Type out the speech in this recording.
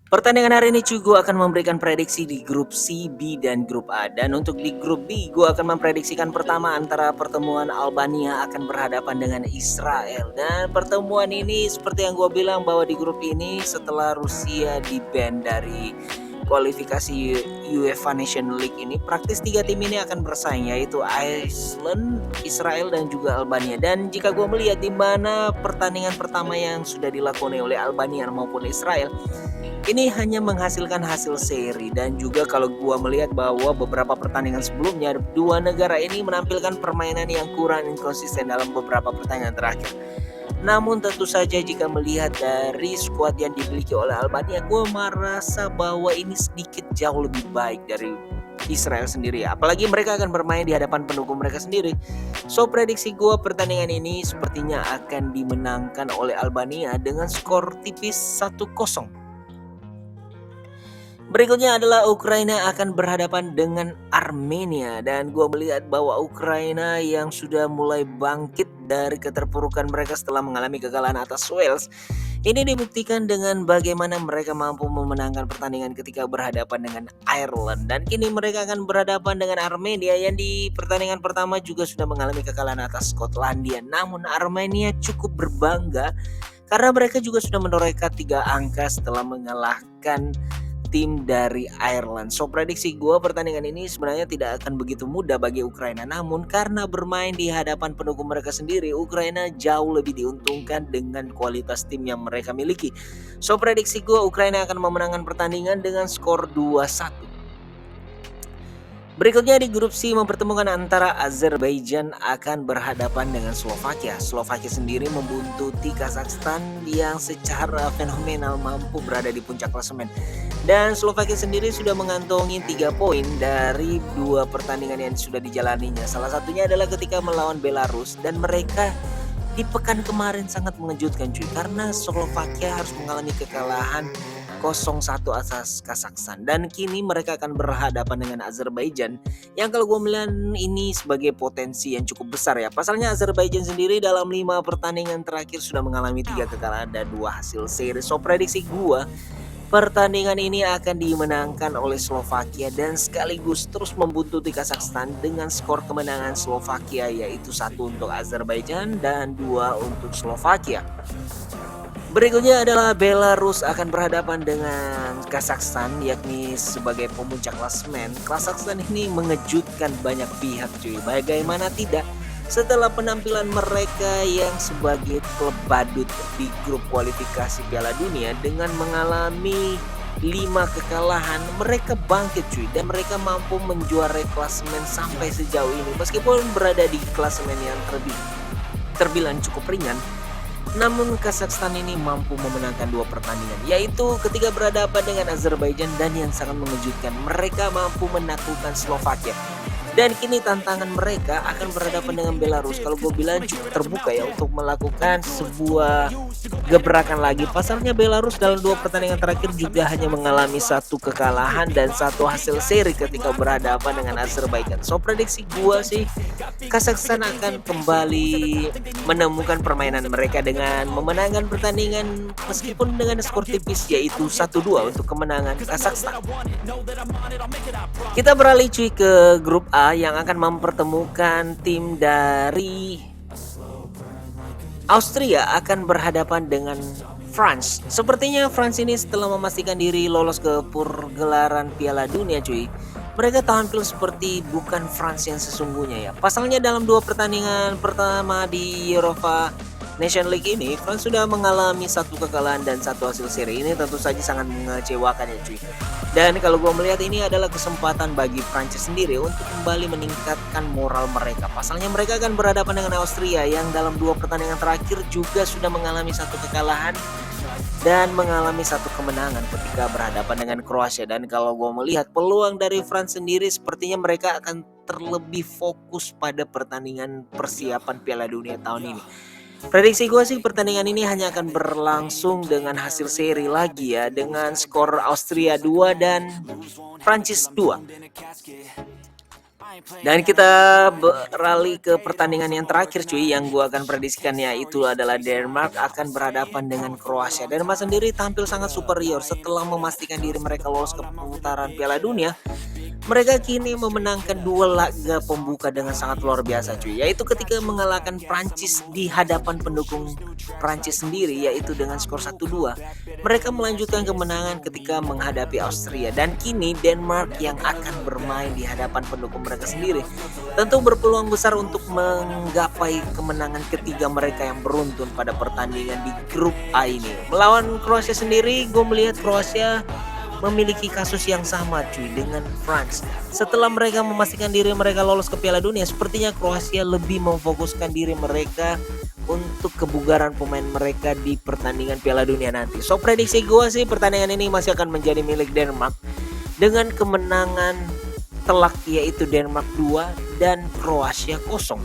Pertandingan hari ini cuy, gue akan memberikan prediksi di grup C, B, dan grup A. Dan untuk di grup B, gue akan memprediksikan pertama antara pertemuan Albania akan berhadapan dengan Israel. Dan pertemuan ini seperti yang gue bilang bahwa di grup ini setelah Rusia di-ban dari kualifikasi UEFA Nation League ini, praktis tiga tim ini akan bersaing, yaitu Iceland, Israel, dan juga Albania. Dan jika gue melihat di mana pertandingan pertama yang sudah dilakoni oleh Albania maupun Israel, ini hanya menghasilkan hasil seri. Dan juga kalau gua melihat bahwa beberapa pertandingan sebelumnya dua negara ini menampilkan permainan yang kurang inkonsisten dalam beberapa pertandingan terakhir. Namun tentu saja jika melihat dari skuad yang dimiliki oleh Albania, gua merasa bahwa ini sedikit jauh lebih baik dari Israel sendiri. Apalagi mereka akan bermain di hadapan pendukung mereka sendiri. So prediksi gua pertandingan ini sepertinya akan dimenangkan oleh Albania dengan skor tipis 1-0. Berikutnya adalah Ukraina akan berhadapan dengan Armenia, dan gue melihat bahwa Ukraina yang sudah mulai bangkit dari keterpurukan mereka setelah mengalami kekalahan atas Wales ini dibuktikan dengan bagaimana mereka mampu memenangkan pertandingan ketika berhadapan dengan Ireland, dan kini mereka akan berhadapan dengan Armenia yang di pertandingan pertama juga sudah mengalami kekalahan atas Skotlandia. Namun Armenia cukup berbangga karena mereka juga sudah menorehkan 3 angka setelah mengalahkan tim dari Ireland. So prediksi gue pertandingan ini sebenarnya tidak akan begitu mudah bagi Ukraina. Namun karena bermain di hadapan pendukung mereka sendiri, Ukraina jauh lebih diuntungkan dengan kualitas tim yang mereka miliki. So prediksi gue Ukraina akan memenangkan pertandingan dengan skor 2-1. Berikutnya di grup C mempertemukan antara Azerbaijan akan berhadapan dengan Slovakia. Slovakia sendiri membuntuti Kazakhstan yang secara fenomenal mampu berada di puncak klasemen. Dan Slovakia sendiri sudah mengantongi 3 poin dari 2 pertandingan yang sudah dijalaninya. Salah satunya adalah ketika melawan Belarus, dan mereka di pekan kemarin sangat mengejutkan cuy, karena Slovakia harus mengalami kekalahan 0-1 atas Kazakhstan, dan kini mereka akan berhadapan dengan Azerbaijan yang kalau gue melihat ini sebagai potensi yang cukup besar ya. Pasalnya Azerbaijan sendiri dalam 5 pertandingan terakhir sudah mengalami 3 kekalahan dan 2 hasil seri. So prediksi gue pertandingan ini akan dimenangkan oleh Slovakia dan sekaligus terus membuntuti Kazakhstan dengan skor kemenangan Slovakia, yaitu 1 untuk Azerbaijan dan 2 untuk Slovakia. Berikutnya adalah Belarus akan berhadapan dengan Kazakhstan, yakni sebagai pemuncak klasemen. Kazakhstan ini mengejutkan banyak pihak cuy. Bagaimana tidak, setelah penampilan mereka yang sebagai klub badut di grup kualifikasi Piala Dunia dengan mengalami 5 kekalahan, mereka bangkit cuy, dan mereka mampu menjuarai klasemen sampai sejauh ini. Meskipun berada di klasemen yang terbilang cukup ringan, namun Kazakhstan ini mampu memenangkan 2 pertandingan, yaitu ketika berhadapan dengan Azerbaijan, dan yang sangat mengejutkan mereka mampu menaklukkan Slovakia. Dan kini tantangan mereka akan berhadapan dengan Belarus. Kalau gue bilang cukup terbuka ya untuk melakukan sebuah gebrakan lagi. Pasalnya Belarus dalam 2 pertandingan terakhir juga hanya mengalami 1 kekalahan dan 1 hasil seri ketika berhadapan dengan Azerbaijan. So prediksi gue sih Kazakhstan akan kembali menemukan permainan mereka dengan memenangkan pertandingan meskipun dengan skor tipis, yaitu 1-2 untuk kemenangan Kazakhstan. Kita beralih cuy ke grup A yang akan mempertemukan tim dari Austria akan berhadapan dengan France. Sepertinya France ini setelah memastikan diri lolos ke pergelaran Piala Dunia cuy, mereka tampil seperti bukan France yang sesungguhnya ya. Pasalnya dalam 2 pertandingan pertama di Europa Nation League ini, France sudah mengalami 1 kekalahan dan 1 hasil seri. Ini tentu saja sangat mengecewakan ya cuy. Dan kalau gue melihat ini adalah kesempatan bagi Prancis sendiri untuk kembali meningkatkan moral mereka. Pasalnya mereka akan berhadapan dengan Austria yang dalam 2 pertandingan terakhir juga sudah mengalami 1 kekalahan dan mengalami 1 kemenangan ketika berhadapan dengan Kroasia. Dan kalau gue melihat peluang dari France sendiri, sepertinya mereka akan terlebih fokus pada pertandingan persiapan Piala Dunia tahun ini. Prediksi gue sih pertandingan ini hanya akan berlangsung dengan hasil seri lagi ya, dengan skor Austria 2 dan Prancis 2. Dan kita beralih ke pertandingan yang terakhir cuy, yang gua akan prediksikan yaitu adalah Denmark akan berhadapan dengan Kroasia. Denmark sendiri tampil sangat superior setelah memastikan diri mereka lolos ke putaran Piala Dunia. Mereka kini memenangkan 2 laga pembuka dengan sangat luar biasa cuy, yaitu ketika mengalahkan Prancis di hadapan pendukung Prancis sendiri yaitu dengan skor 1-2. Mereka melanjutkan kemenangan ketika menghadapi Austria dan kini Denmark yang akan bermain di hadapan pendukung mereka sendiri. Tentu berpeluang besar untuk menggapai kemenangan ketiga mereka yang beruntun pada pertandingan di grup A ini. Melawan Kroasia sendiri, gue melihat Kroasia memiliki kasus yang sama cuy dengan France. Setelah mereka memastikan diri mereka lolos ke Piala Dunia, sepertinya Kroasia lebih memfokuskan diri mereka untuk kebugaran pemain mereka di pertandingan Piala Dunia nanti. So prediksi gue sih pertandingan ini masih akan menjadi milik Denmark dengan kemenangan telak yaitu Denmark 2 dan Kroasia 0.